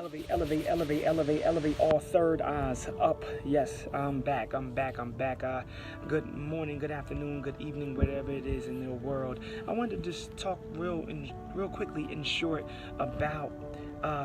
Elevate, elevate, elevate, elevate, elevate all third eyes up. Yes, I'm back. I'm back. Good morning, good afternoon, good evening, whatever it is in the world. I wanted to just talk real quickly in short about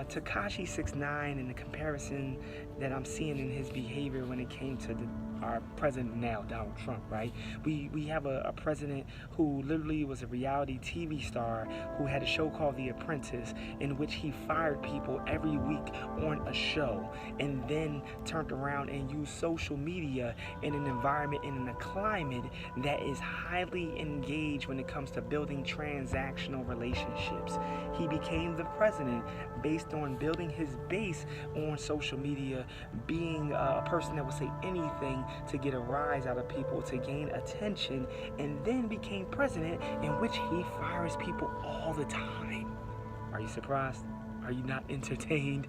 Tekashi 6ix9ine and the comparison that I'm seeing in his behavior when it came to our president now, Donald Trump, right? We have a president who literally was a reality TV star who had a show called The Apprentice, in which he fired people every week on a show, and then turned around and used social media in an environment and in a climate that is highly engaged when it comes to building transactional relationships. He became the president based on building his base on social media, being a person that would say anything to get a rise out of people, to gain attention, and then became president, in which he fires people all the time. Are you surprised? Are you not entertained?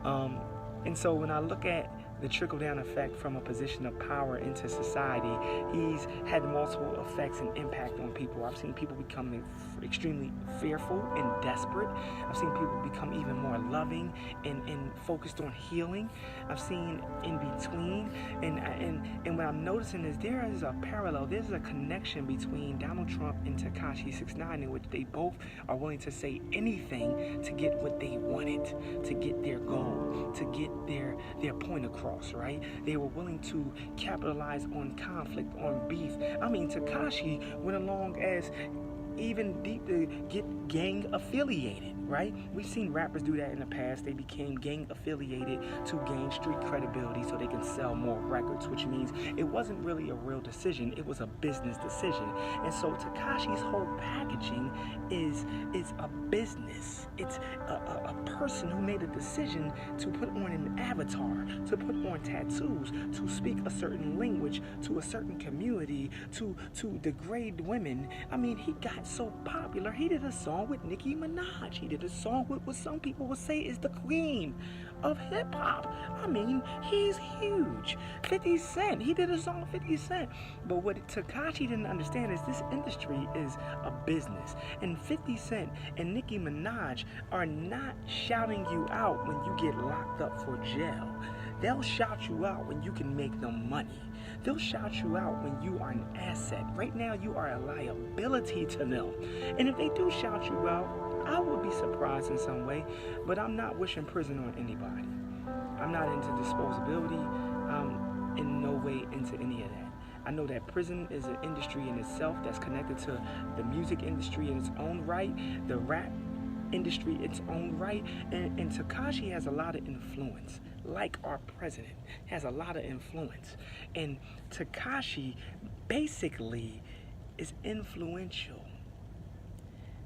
And so when I look at the trickle-down effect from a position of power into society, he's had multiple effects and impact on people. I've seen people become extremely fearful and desperate. I've seen people become even more loving and focused on healing. I've seen in between, and what I'm noticing is there is a parallel, there's a connection between Donald Trump and Tekashi 6ix9ine, in which they both are willing to say anything to get what they wanted, to get their goal, to get their point across. Right? They were willing to capitalize on conflict, on beef. I mean, Tekashi went along as even deep to get gang affiliated, right? We've seen rappers do that in the past. They became gang affiliated to gain street credibility so they can sell more records, which means it wasn't really a real decision, it was a business decision. And so Tekashi's whole packaging is a business. It's a person who made a decision to put on an avatar, to put on tattoos, to speak a certain language to a certain community, to degrade women. I mean, he got so popular, he did a song with Nicki Minaj. He did a song with what some people would say is the queen of hip-hop. I mean, he's huge. 50 Cent, he did a song with 50 Cent. But what Tekashi didn't understand is this industry is a business. And 50 Cent and Nicki Minaj are not shouting you out when you get locked up for jail. They'll shout you out when you can make them money. They'll shout you out when you are an asset. Right now, you are a liability to them. And if they do shout you out, I would be surprised in some way, but I'm not wishing prison on anybody. I'm not into disposability. I'm in no way into any of that. I know that prison is an industry in itself that's connected to the music industry in its own right, the rap industry its own right, and Tekashi has a lot of influence, like our president has a lot of influence. And Tekashi basically is influential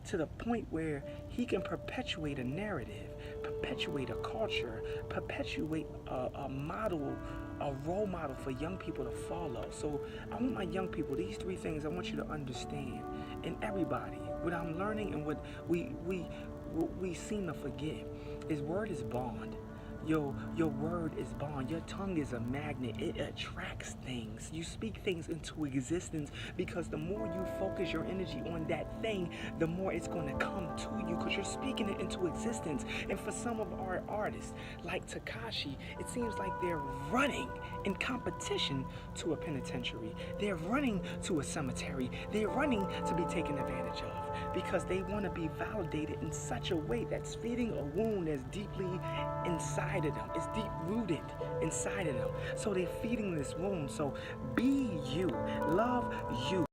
to the point where he can perpetuate a narrative, perpetuate a culture, perpetuate a model, a role model for young people to follow. So I want my young people, these three things I want you to understand, and everybody, what I'm learning and what we seem to forget is word is bond. Your word is bond. Your tongue is a magnet. It attracts things. You speak things into existence because the more you focus your energy on that thing, the more it's going to come to you because you're speaking it into existence. And for some of our artists, like Tekashi, it seems like they're running in competition to a penitentiary. They're running to a cemetery. They're running to be taken advantage of because they want to be validated in such a way that's feeding a wound that's deeply inside of them. It's deep rooted inside of them. So they're feeding this wound. So be you. Love you.